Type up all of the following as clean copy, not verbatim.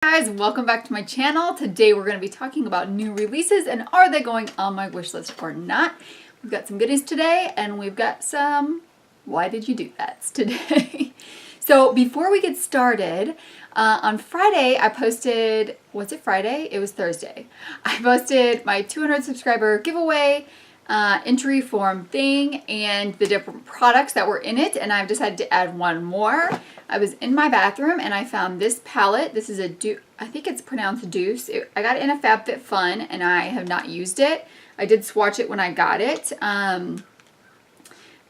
Guys, welcome back to my channel. Today we're going to be talking about new releases and are they going on my wish list or not. We've got some goodies today and we've got some why did you do that today. So before we get started, on Friday I posted, was it Friday? It was Thursday. I posted my 200 subscriber giveaway entry form thing and the different products that were in it, and I've decided to add one more. I was in my bathroom and I found this palette. This is I think it's pronounced Deuce. I got it in a FabFitFun and I have not used it. I did swatch it when I got it.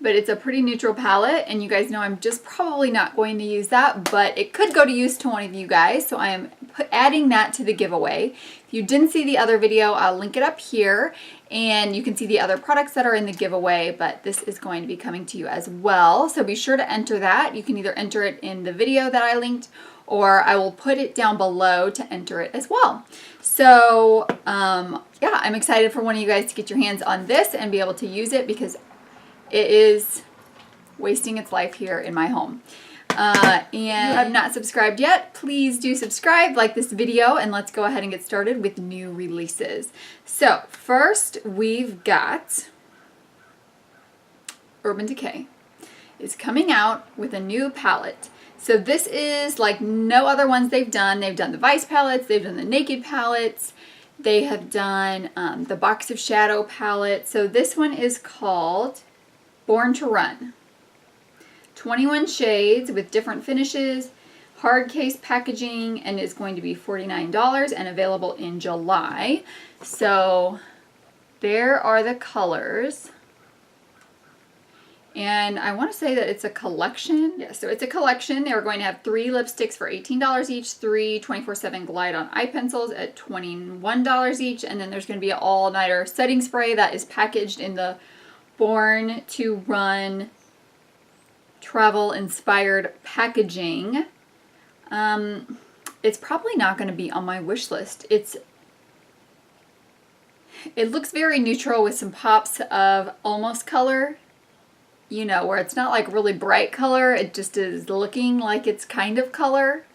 But it's a pretty neutral palette, and you guys know I'm just probably not going to use that, but it could go to use to one of you guys, so I am adding that to the giveaway. If you didn't see the other video, I'll link it up here, and you can see the other products that are in the giveaway, but this is going to be coming to you as well, so be sure to enter that. You can either enter it in the video that I linked, or I will put it down below to enter it as well. So, yeah, I'm excited for one of you guys to get your hands on this and be able to use it because it is wasting its life here in my home. And if you have not subscribed yet, please do subscribe, like this video, and let's go ahead and get started with new releases. So first we've got Urban Decay is coming out with a new palette. So this is like no other ones they've done. They've done the Vice palettes, they've done the Naked palettes, they have done the Box of Shadow palette. So this one is called Born to Run. 21 shades with different finishes, hard case packaging, and is going to be $49 and available in July. So there are the colors. And I want to say that it's a collection. Yeah, so it's a collection. They're going to have 3 lipsticks for $18 each, 3 24/7 Glide On eye pencils at $21 each, and then there's going to be an all-nighter setting spray that is packaged in the Born to Run travel inspired packaging. It's probably not going to be on my wish list. It looks very neutral with some pops of almost color, you know, where it's not like really bright color, it just is looking like it's kind of color,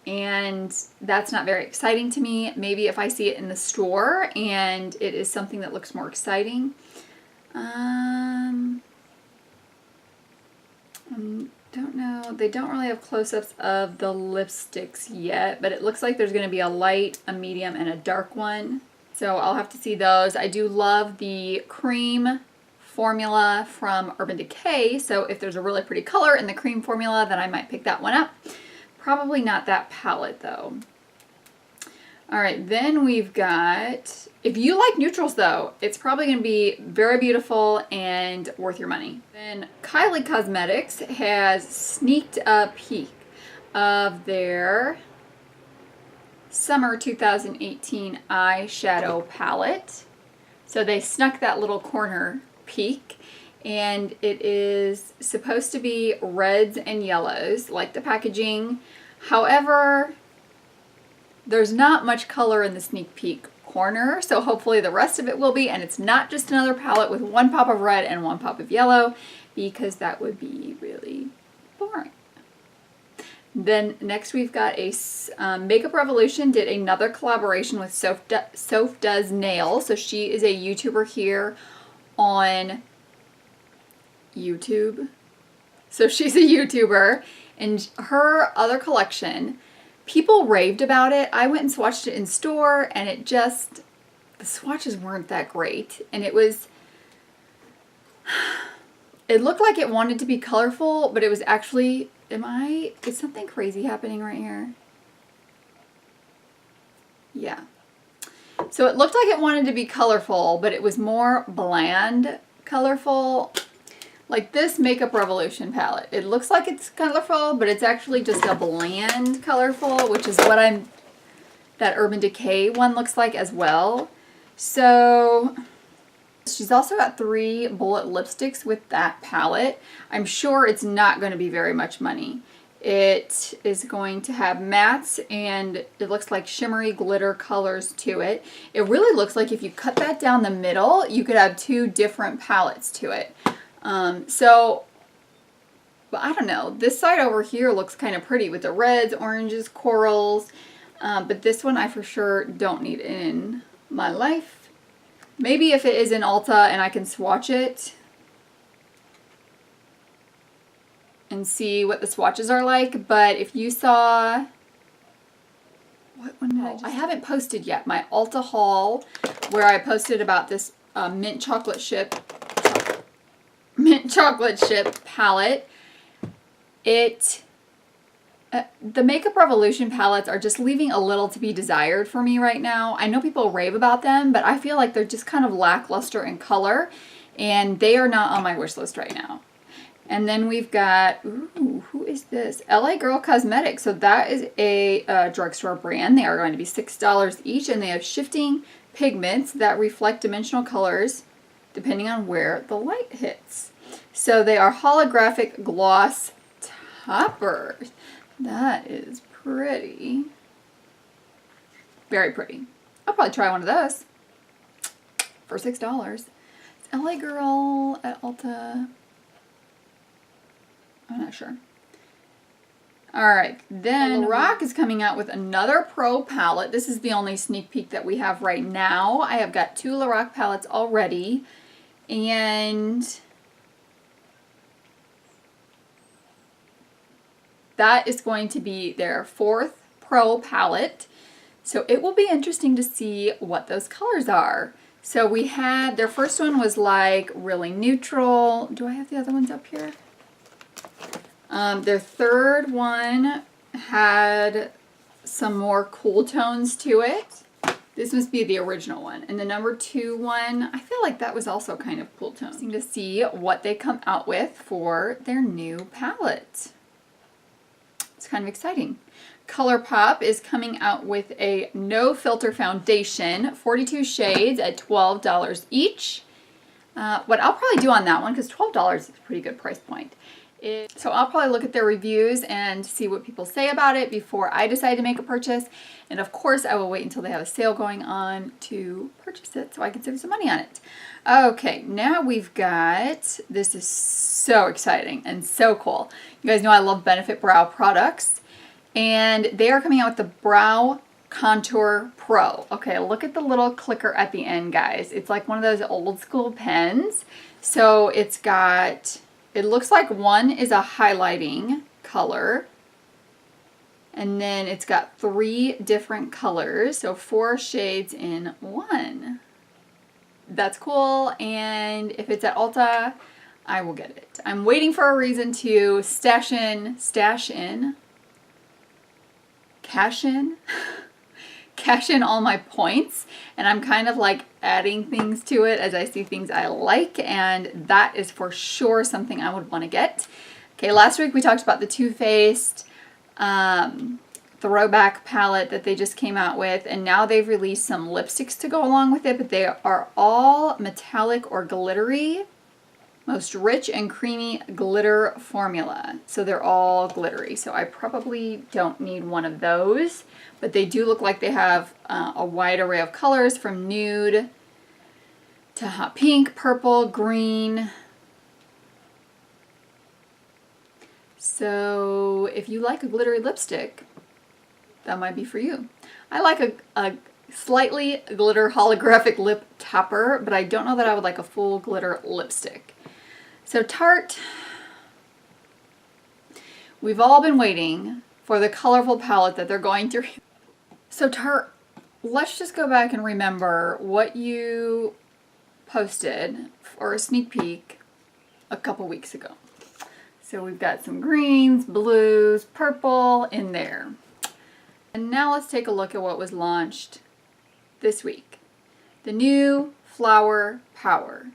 and that's not very exciting to me. Maybe if I see it in the store and it is something that looks more exciting. Don't know. They don't really have close-ups of the lipsticks yet, but it looks like there's going to be a light, a medium, and a dark one. So I'll have to see those. I do love the cream formula from Urban Decay, so if there's a really pretty color in the cream formula, then I might pick that one up. Probably not that palette, though. Alright, then we've got, if you like neutrals though, it's probably going to be very beautiful and worth your money. Then Kylie Cosmetics has sneaked a peek of their Summer 2018 eyeshadow palette. So they snuck that little corner peek, and it is supposed to be reds and yellows like the packaging. However, there's not much color in the sneak peek corner, so hopefully the rest of it will be, and it's not just another palette with 1 pop of red and 1 pop of yellow, because that would be really boring. Then next we've got a Makeup Revolution did another collaboration with Sophdoesnails. So she is a YouTuber here on YouTube. So she's a YouTuber, and her other collection, people raved about it. I went and swatched it in store, and it just, the swatches weren't that great. And it looked like it wanted to be colorful, but it was actually, is something crazy happening right here? Yeah. So it looked like it wanted to be colorful, but it was more bland colorful. Like this Makeup Revolution palette. It looks like it's colorful, but it's actually just a bland colorful, which is what that Urban Decay one looks like as well. So she's also got 3 bullet lipsticks with that palette. I'm sure it's not going to be very much money. It is going to have mattes, and it looks like shimmery glitter colors to it. It really looks like if you cut that down the middle, you could have 2 different palettes to it. So But I don't know, this side over here looks kind of pretty with the reds, oranges, corals. But this one I for sure don't need in my life. Maybe if it is in Ulta and I can swatch it and see what the swatches are like. But if you saw, what one did I haven't posted yet my Ulta haul where I posted about this mint chocolate chip palette. The Makeup Revolution palettes are just leaving a little to be desired for me right now. I know people rave about them, but I feel like they're just kind of lackluster in color, and they are not on my wish list right now. And then we've got, ooh, who is this? LA Girl Cosmetics. So that is a drugstore brand. They are going to be $6 each, and they have shifting pigments that reflect dimensional colors depending on where the light hits. So they are holographic gloss toppers. That is pretty. Very pretty. I'll probably try one of those for $6. It's LA Girl at Ulta. I'm not sure. Alright, then Lorac is coming out with another Pro palette. This is the only sneak peek that we have right now. I have got 2 Lorac palettes already. And that is going to be their 4th Pro palette. So it will be interesting to see what those colors are. So we had, their first one was like really neutral. Do I have the other ones up here? Their third one had some more cool tones to it. This must be the original one. And the number 2 one, I feel like that was also kind of cool tones. Interesting to see what they come out with for their new palette. It's kind of exciting. ColourPop is coming out with a no filter foundation, 42 shades at $12 each. What I'll probably do on that one, because $12 is a pretty good price point, so I'll probably look at their reviews and see what people say about it before I decide to make a purchase. And of course, I will wait until they have a sale going on to purchase it so I can save some money on it. Okay, now we've got, this is so exciting and so cool. You guys know I love Benefit Brow products. And they are coming out with the Brow Contour Pro. Okay, look at the little clicker at the end, guys. It's like one of those old school pens. So it's got, it looks like one is a highlighting color. And then it's got 3 different colors. So 4 shades in one. That's cool. And if it's at Ulta, I will get it. I'm waiting for a reason to cash in all my points, and I'm kind of like adding things to it as I see things I like, and that is for sure something I would want to get. Okay, last week we talked about the Too Faced throwback palette that they just came out with, and now they've released some lipsticks to go along with it, but they are all metallic or glittery. Most rich and creamy glitter formula. So they're all glittery. So I probably don't need one of those. But they do look like they have a wide array of colors from nude to hot pink, purple, green. So if you like a glittery lipstick, that might be for you. I like a slightly glitter holographic lip topper, but I don't know that I would like a full glitter lipstick. So Tarte, we've all been waiting for the colorful palette that they're going through. So Tarte, let's just go back and remember what you posted for a sneak peek a couple weeks ago. So we've got some greens, blues, purple in there. And now let's take a look at what was launched this week. The new Flower Power.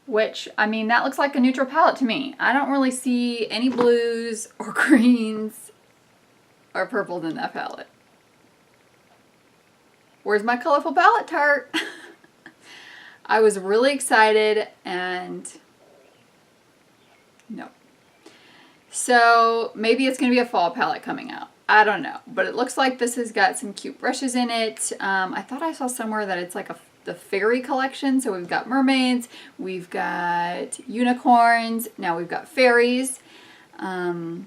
Which, I mean, that looks like a neutral palette to me. I don't really see any blues or greens or purples in that palette. Where's my colorful palette, Tarte? I was really excited and no. So maybe it's going to be a fall palette coming out. I don't know. But it looks like this has got some cute brushes in it. I thought I saw somewhere that it's like the fairy collection. So we've got mermaids, we've got unicorns, now we've got fairies. So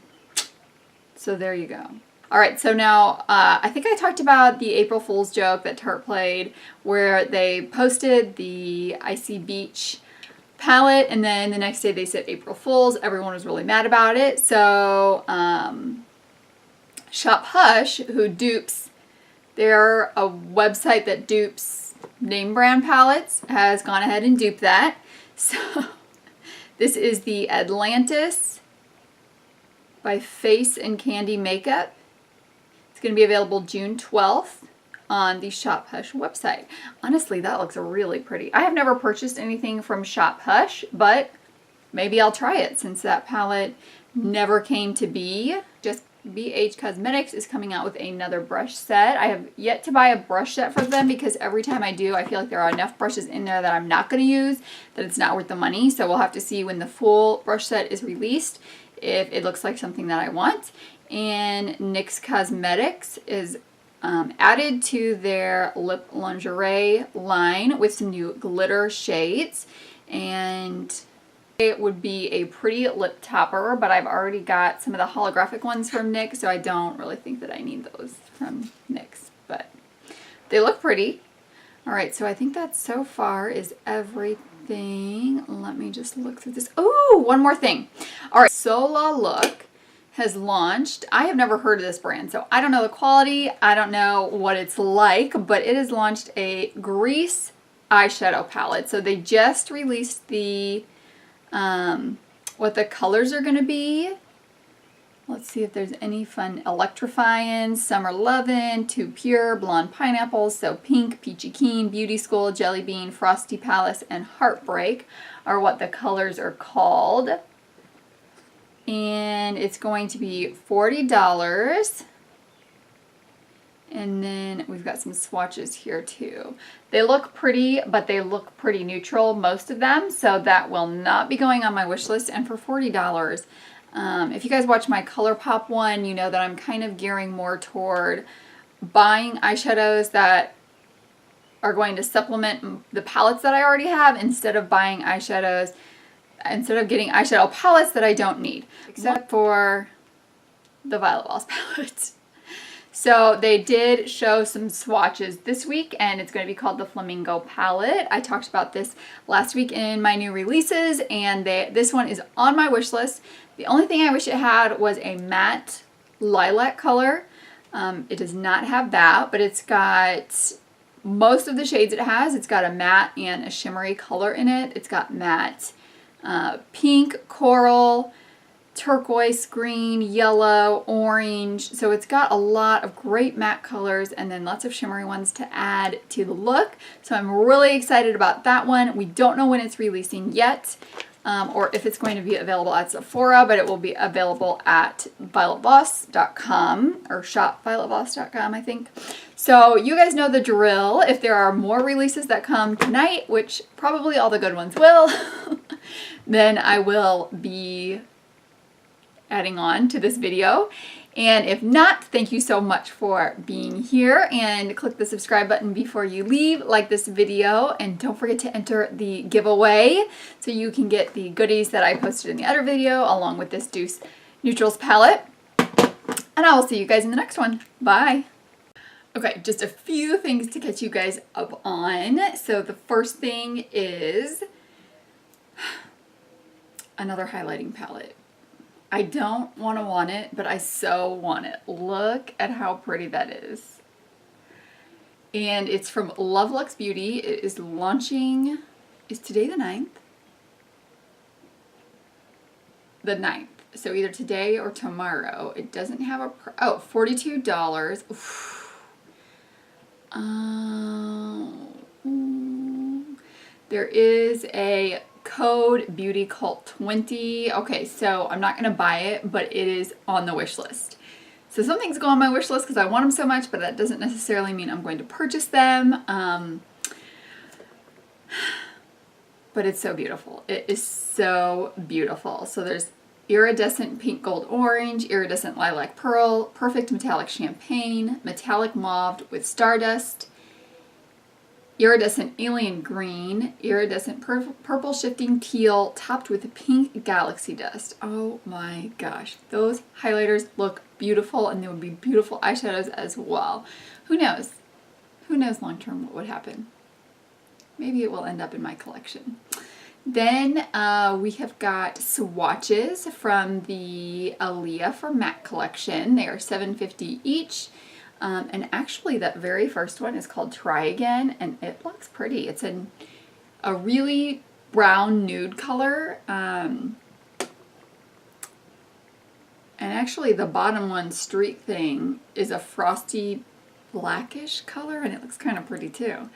there you go. All right, so now I think I talked about the April Fool's joke that Tarte played where they posted the Icy Beach palette and then the next day they said April Fool's. Everyone was really mad about it. So Shop Hush, who dupes, they're a website that dupes name brand palettes, has gone ahead and duped that. So this is the Atlantis by Face and Candy Makeup. It's going to be available June 12th on the Shop Hush website. Honestly, that looks really pretty. I have never purchased anything from Shop Hush, but maybe I'll try it since that palette never came to be. Just BH Cosmetics is coming out with another brush set. I have yet to buy a brush set for them because every time I do, I feel like there are enough brushes in there that I'm not going to use, that it's not worth the money. So we'll have to see when the full brush set is released if it looks like something that I want. And NYX Cosmetics is added to their lip lingerie line with some new glitter shades, and it would be a pretty lip topper, but I've already got some of the holographic ones from NYX, so I don't really think that I need those from NYX, but they look pretty. All right, so I think that so far is everything. Let me just look through this. Oh, one more thing. All right, Sola Look has launched. I have never heard of this brand, so I don't know the quality. I don't know what it's like, but it has launched a grease eyeshadow palette. So they just released the, what the colors are going to be. Let's see if there's any fun. Electrifying, Summer Lovin', Too Pure, Blonde Pineapple, So Pink, Peachy Keen, Beauty School, Jelly Bean, Frosty Palace, and Heartbreak are what the colors are called. And it's going to be $40. And then we've got some swatches here too. They look pretty, but they look pretty neutral, most of them. So that will not be going on my wish list. And for $40, if you guys watch my ColourPop one, you know that I'm kind of gearing more toward buying eyeshadows that are going to supplement the palettes that I already have instead of buying eyeshadows, instead of getting eyeshadow palettes that I don't need, except for the Violet Voss palette. So they did show some swatches this week, and it's going to be called the Flamingo palette. I talked about this last week in my new releases, and this one is on my wish list. The only thing I wish it had was a matte lilac color. It does not have that, but it's got most of the shades it has. It's got a matte and a shimmery color in it. It's got matte pink, coral, turquoise, green, yellow, orange. So it's got a lot of great matte colors and then lots of shimmery ones to add to the look. So I'm really excited about that one. We don't know when it's releasing yet, or if it's going to be available at Sephora, but it will be available at violetvoss.com or shopvioletvoss.com, I think. So you guys know the drill. If there are more releases that come tonight, which probably all the good ones will, then I will be adding on to this video. And if not, thank you so much for being here, and click the subscribe button before you leave, like this video, and don't forget to enter the giveaway so you can get the goodies that I posted in the other video along with this Deuce Neutrals palette. And I will see you guys in the next one. Bye. Okay, just a few things to catch you guys up on. So the first thing is another highlighting palette. I don't want it, but I so want it. Look at how pretty that is. And it's from Love Luxe Beauty. It is launching, is today the 9th? The 9th. So either today or tomorrow. It doesn't have a, oh, $42. Oof. There is a code Beauty Cult 20. Okay, so I'm not gonna buy it, but it is on the wish list. So some things go on my wish list because I want them so much, but that doesn't necessarily mean I'm going to purchase them. But it's so beautiful. It is so beautiful. So there's iridescent pink gold orange, iridescent lilac pearl, perfect metallic champagne, metallic mauve with stardust, Iridescent Alien Green, Iridescent Purple Shifting Teal, topped with pink Galaxy Dust. Oh my gosh, those highlighters look beautiful, and they would be beautiful eyeshadows as well. Who knows? Who knows long term what would happen? Maybe it will end up in my collection. Then we have got swatches from the Aaliyah for Matte collection. They are $7.50 each. And actually that very first one is called Try Again, and it looks pretty. It's a really brown nude color. And actually the bottom one, Streak Thing, is a frosty blackish color, and it looks kind of pretty too.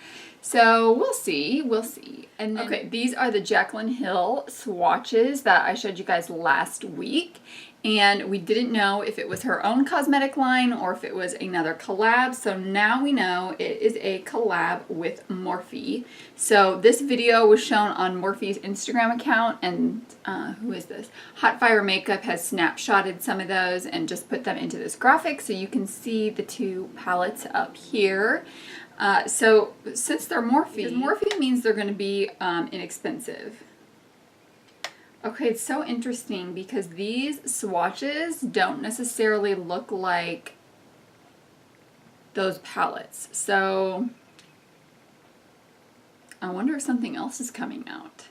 So we'll see, we'll see. And then, okay, these are the Jaclyn Hill swatches that I showed you guys last week. And we didn't know if it was her own cosmetic line or if it was another collab. So now we know it is a collab with Morphe. So this video was shown on Morphe's Instagram account, and who is this? Hot Fire Makeup has snapshotted some of those and just put them into this graphic so you can see the two palettes up here. So since they're Morphe means they're going to be inexpensive. Okay, it's so interesting because these swatches don't necessarily look like those palettes. So I wonder if something else is coming out.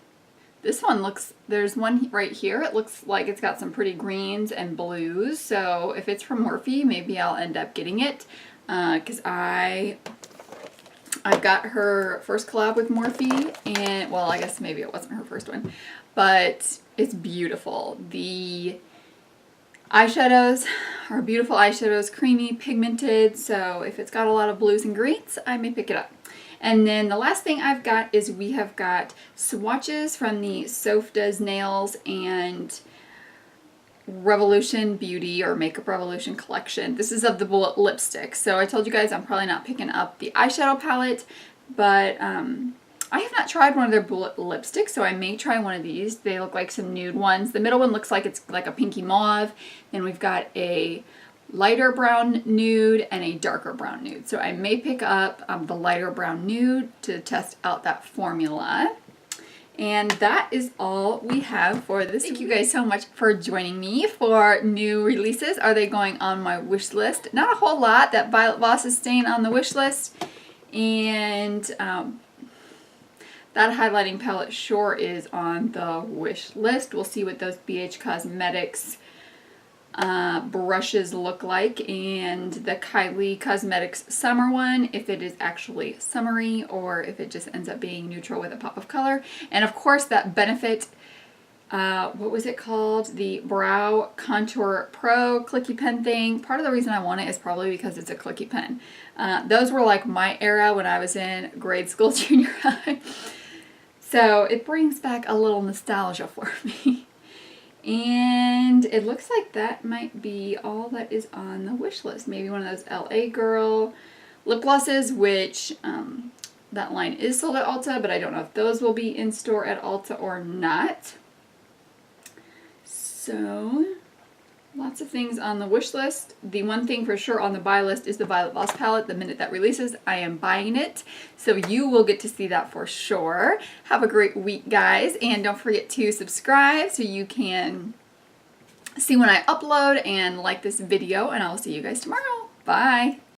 This one looks, there's one right here, it looks like it's got some pretty greens and blues. So if it's from Morphe, maybe I'll end up getting it because I got her first collab with Morphe, and well, I guess maybe it wasn't her first one, but it's beautiful. The eyeshadows are beautiful eyeshadows, creamy, pigmented, so if it's got a lot of blues and greens, I may pick it up. And then the last thing I've got is we have got swatches from the Sophdoesnails and Revolution Beauty or Makeup Revolution collection. This is of the bullet lipstick. So I told you guys I'm probably not picking up the eyeshadow palette, but I have not tried one of their bullet lipsticks, so I may try one of these. They look like some nude ones. The middle one looks like it's like a pinky mauve. Then we've got a lighter brown nude and a darker brown nude. So I may pick up the lighter brown nude to test out that formula. And that is all we have for this. Thank you guys so much for joining me for new releases. Are they going on my wish list? Not a whole lot. That Violet Voss is staying on the wish list. And that highlighting palette sure is on the wish list. We'll see what those BH Cosmetics brushes look like, and the Kylie Cosmetics summer one, if it is actually summery or if it just ends up being neutral with a pop of color. And of course that Benefit, what was it called? The Brow Contour Pro clicky pen thing. Part of the reason I want it is probably because it's a clicky pen. Those were like my era when I was in grade school, junior high. So it brings back a little nostalgia for me. And it looks like that might be all that is on the wish list. Maybe one of those LA Girl lip glosses, which that line is sold at Ulta, but I don't know if those will be in store at Ulta or not. So lots of things on the wish list. The one thing for sure on the buy list is the Violet Voss palette. The minute that releases, I am buying it. So you will get to see that for sure. Have a great week, guys. And don't forget to subscribe so you can see when I upload and like this video. And I will see you guys tomorrow. Bye.